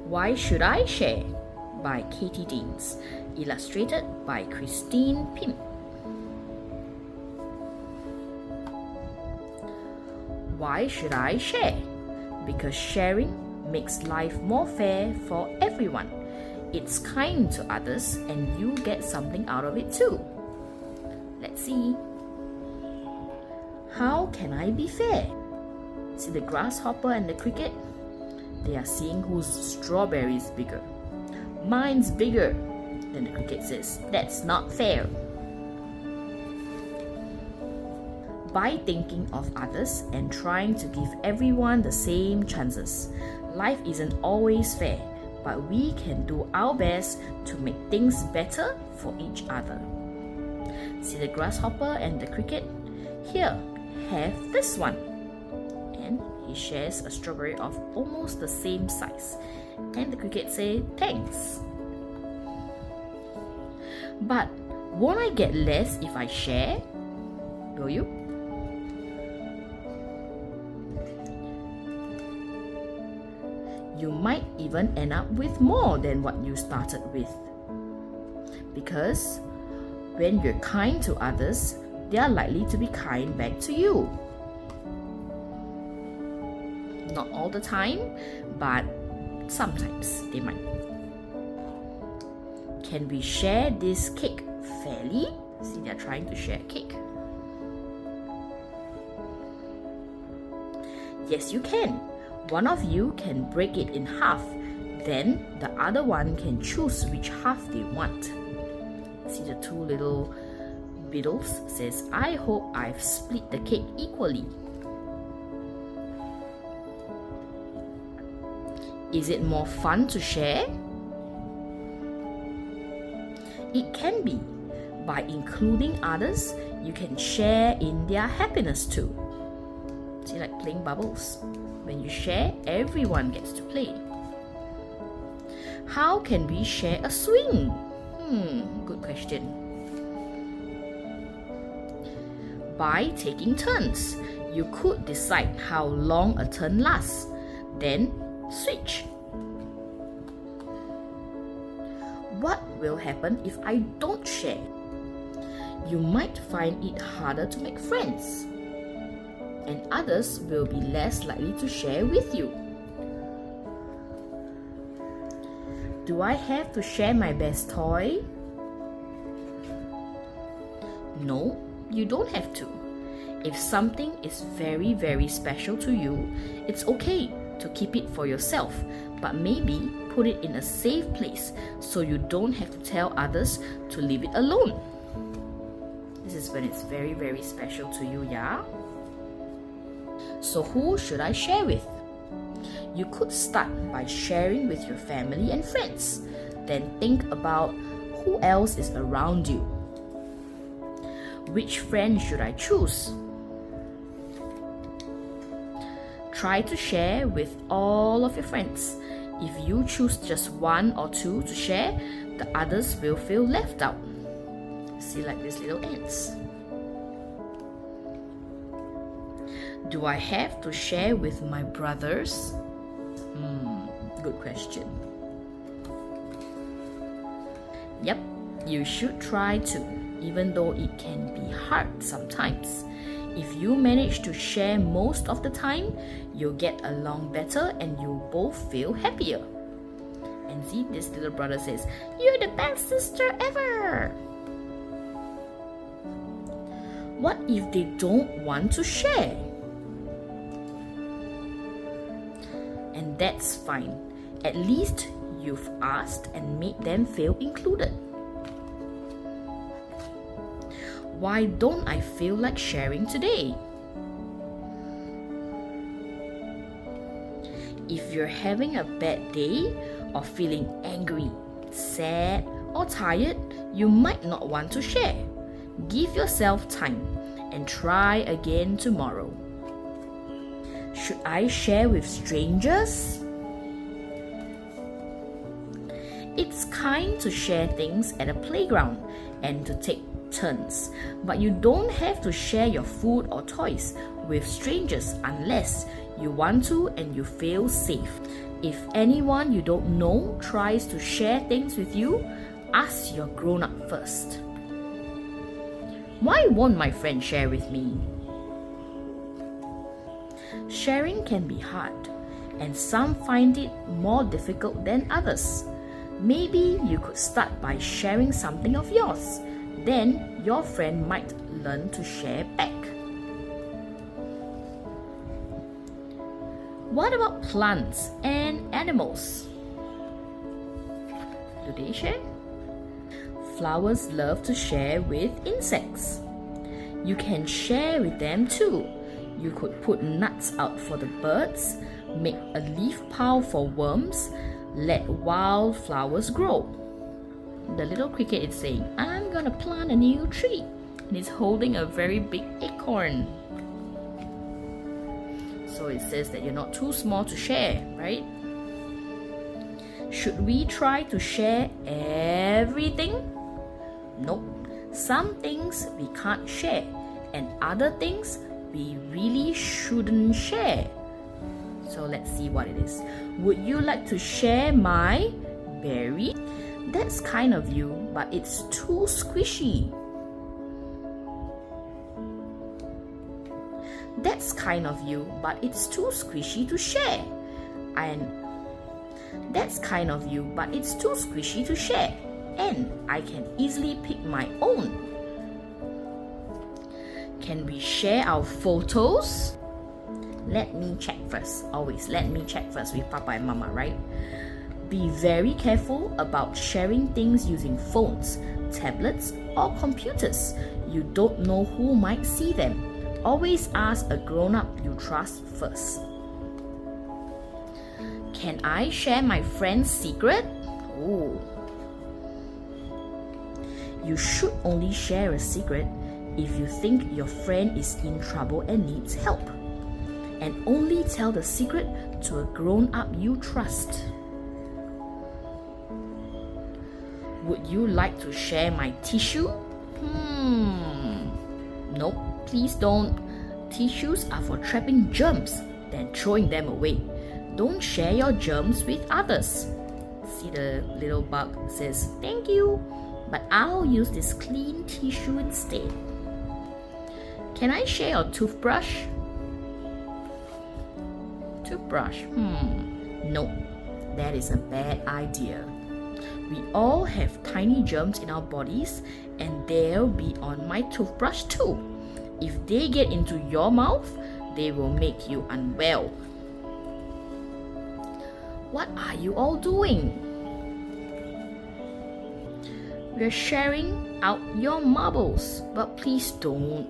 Why Should I Share? By Katie Deans, illustrated by Christine Pim. Why should I share? Because sharing makes life more fair for everyone. It's kind to others and you get something out of it too. Let's see. How can I be fair? See the grasshopper and the cricket? They are seeing whose strawberry is bigger. Mine's bigger. Then the cricket says, that's not fair. By thinking of others and trying to give everyone the same chances, life isn't always fair, but we can do our best to make things better for each other. See the grasshopper and the cricket? Here, have this one. And he shares a strawberry of almost the same size. And the cricket says, thanks. But won't I get less if I share? Will you? You might even end up with more than what you started with. Because when you're kind to others, they are likely to be kind back to you. Not all the time, but sometimes they might. Can we share this cake fairly? See, they're trying to share cake. Yes, you can. One of you can break it in half. Then the other one can choose which half they want. See the two little beetles says, I hope I've split the cake equally. Is it more fun to share? It can be. By including others, you can share in their happiness too. See, like playing bubbles. When you share, everyone gets to play. How can we share a swing? Good question. By taking turns. You could decide how long a turn lasts. Then switch. What will happen if I don't share? You might find it harder to make friends, and others will be less likely to share with you. Do I have to share my best toy? No, you don't have to. If something is very, very special to you, it's okay to keep it for yourself, but maybe put it in a safe place so you don't have to tell others to leave it alone. This is when it's very, very special to you, yeah? So who should I share with? You could start by sharing with your family and friends. Then think about who else is around you. Which friend should I choose? Try to share with all of your friends. If you choose just one or two to share, the others will feel left out. See, like these little ants. Do I have to share with my brothers? Good question. Yep, you should try to, even though it can be hard sometimes. If you manage to share most of the time, you'll get along better and you'll both feel happier. And see, this little brother says, you're the best sister ever! What if they don't want to share? And that's fine. At least you've asked and made them feel included. Why don't I feel like sharing today? If you're having a bad day or feeling angry, sad, or tired, you might not want to share. Give yourself time and try again tomorrow. Should I share with strangers? It's kind to share things at a playground and to take turns, but you don't have to share your food or toys with strangers unless you want to and you feel safe. If anyone you don't know tries to share things with you, ask your grown-up first. Why won't my friend share with me? Sharing can be hard, and some find it more difficult than others. Maybe you could start by sharing something of yours. Then your friend might learn to share back. What about plants and animals? Do they share? Flowers love to share with insects. You can share with them too. You could put nuts out for the birds, make a leaf pile for worms, let wildflowers grow. The little cricket is saying, I'm gonna plant a new tree, and it's holding a very big acorn. So it says that you're not too small to share, right? Should we try to share everything? Nope. Some things we can't share, and other things we really shouldn't share. So let's see what it is. Would you like to share my berry? That's kind of you, but it's too squishy. That's kind of you, but it's too squishy to share. And that's kind of you, but it's too squishy to share. And I can easily pick my own. Can we share our photos? Let me check first. Always let me check first with Papa and Mama, right? Be very careful about sharing things using phones, tablets, or computers. You don't know who might see them. Always ask a grown-up you trust first. Can I share my friend's secret? Oh. You should only share a secret if you think your friend is in trouble and needs help. And only tell the secret to a grown-up you trust. Would you like to share my tissue? Nope, please don't. Tissues are for trapping germs, then throwing them away. Don't share your germs with others. See, the little bug says, thank you, but I'll use this clean tissue instead. Can I share your toothbrush? Toothbrush? Nope, that is a bad idea. We all have tiny germs in our bodies, and they'll be on my toothbrush too. If they get into your mouth, they will make you unwell. What are you all doing? We're sharing out your marbles, but please don't.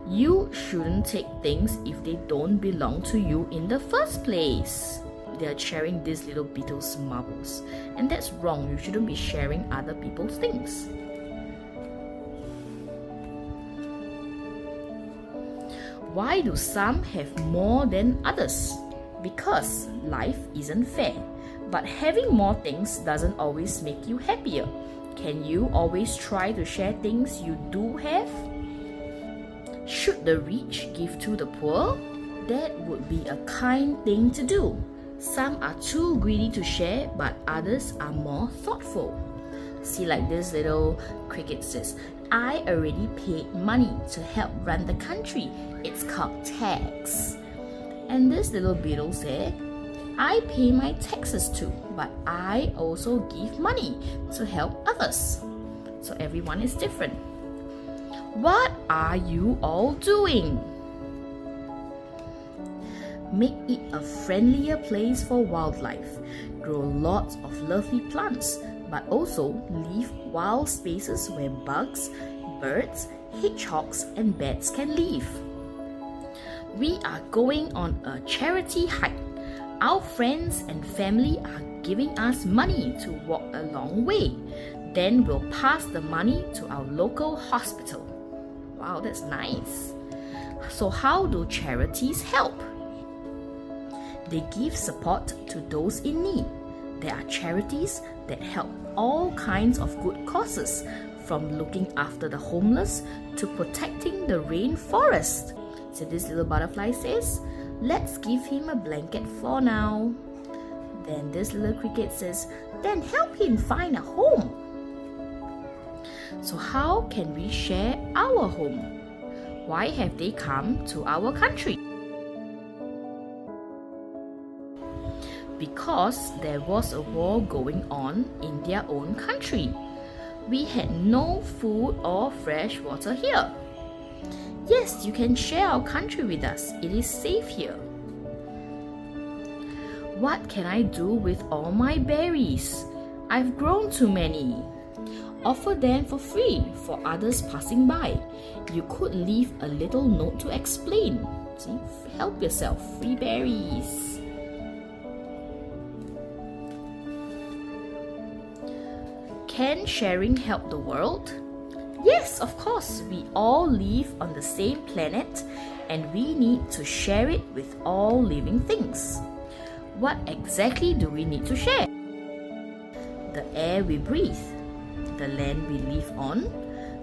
You shouldn't take things if they don't belong to you in the first place. They're sharing these little Beatles marbles, and that's wrong. You shouldn't be sharing other people's things. Why do some have more than others? Because life isn't fair, but having more things doesn't always make you happier. Can you always try to share things you do have? Should the rich give to the poor? That would be a kind thing to do. Some are too greedy to share, but others are more thoughtful. See, like this little cricket says, I already paid money to help run the country. It's called tax. And this little beetle said, I pay my taxes too, but I also give money to help others. So everyone is different. What are you all doing? Make it a friendlier place for wildlife. Grow lots of lovely plants, but also leave wild spaces where bugs, birds, hedgehogs, and bats can live. We are going on a charity hike. Our friends and family are giving us money to walk a long way. Then we'll pass the money to our local hospital. Wow, that's nice. So how do charities help? They give support to those in need. There are charities that help all kinds of good causes, from looking after the homeless to protecting the rainforest. So this little butterfly says, let's give him a blanket for now. Then this little cricket says, then help him find a home. So how can we share our home? Why have they come to our country? Because there was a war going on in their own country. We had no food or fresh water here. Yes, you can share our country with us. It is safe here. What can I do with all my berries? I've grown too many. Offer them for free for others passing by. You could leave a little note to explain. See, help yourself. Free berries. Can sharing help the world? Yes, of course. We all live on the same planet and we need to share it with all living things. What exactly do we need to share? The air we breathe, the land we live on,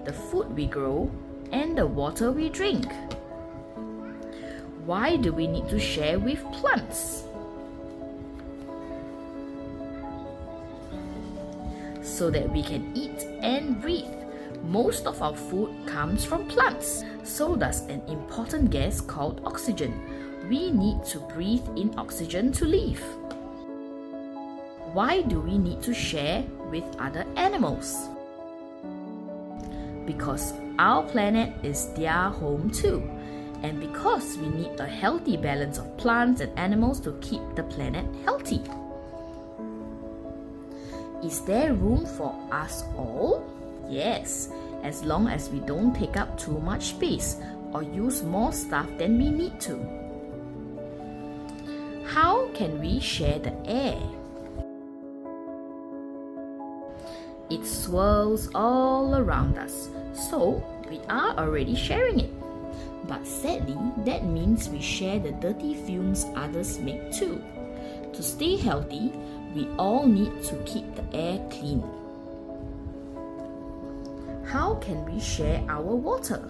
the food we grow, and the water we drink. Why do we need to share with plants? So that we can eat and breathe. Most of our food comes from plants. So does an important gas called oxygen. We need to breathe in oxygen to live. Why do we need to share with other animals? Because our planet is their home too. And because we need a healthy balance of plants and animals to keep the planet healthy. Is there room for us all? Yes, as long as we don't take up too much space or use more stuff than we need to. How can we share the air? It swirls all around us, so we are already sharing it. But sadly, that means we share the dirty fumes others make too. To stay healthy, we all need to keep the air clean. How can we share our water?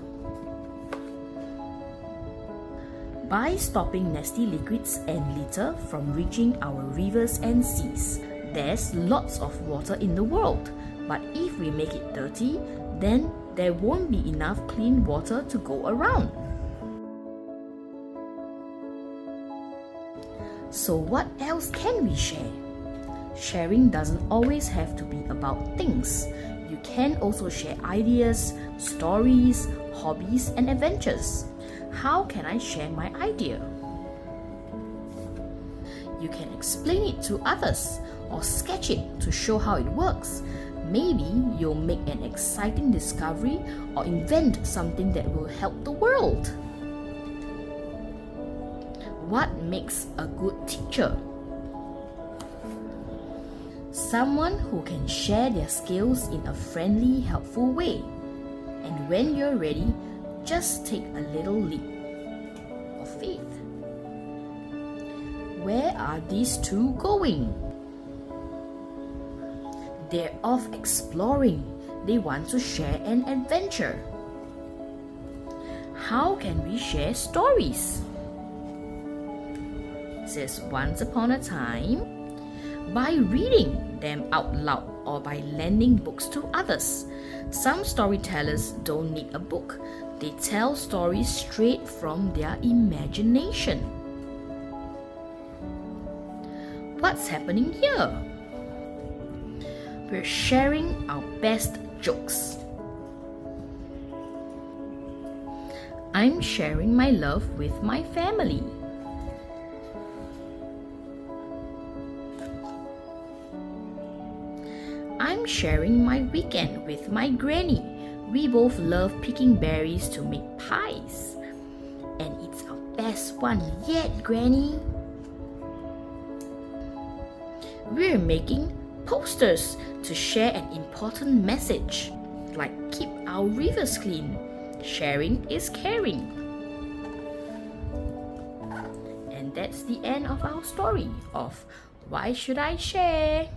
By stopping nasty liquids and litter from reaching our rivers and seas. There's lots of water in the world, but if we make it dirty, then there won't be enough clean water to go around. So what else can we share? Sharing doesn't always have to be about things. You can also share ideas, stories, hobbies, and adventures. How can I share my idea? You can explain it to others or sketch it to show how it works. Maybe you'll make an exciting discovery or invent something that will help the world. What makes a good teacher? Someone who can share their skills in a friendly, helpful way. And when you're ready, just take a little leap of faith. Where are these two going? They're off exploring. They want to share an adventure. How can we share stories? It says once upon a time, by reading them out loud or by lending books to others. Some storytellers don't need a book. They tell stories straight from their imagination. What's happening here? We're sharing our best jokes. I'm sharing my love with my family. I'm sharing my weekend with my granny. We both love picking berries to make pies. And it's our best one yet, Granny. We're making posters to share an important message, like keep our rivers clean. Sharing is caring. And that's the end of our story of Why Should I Share?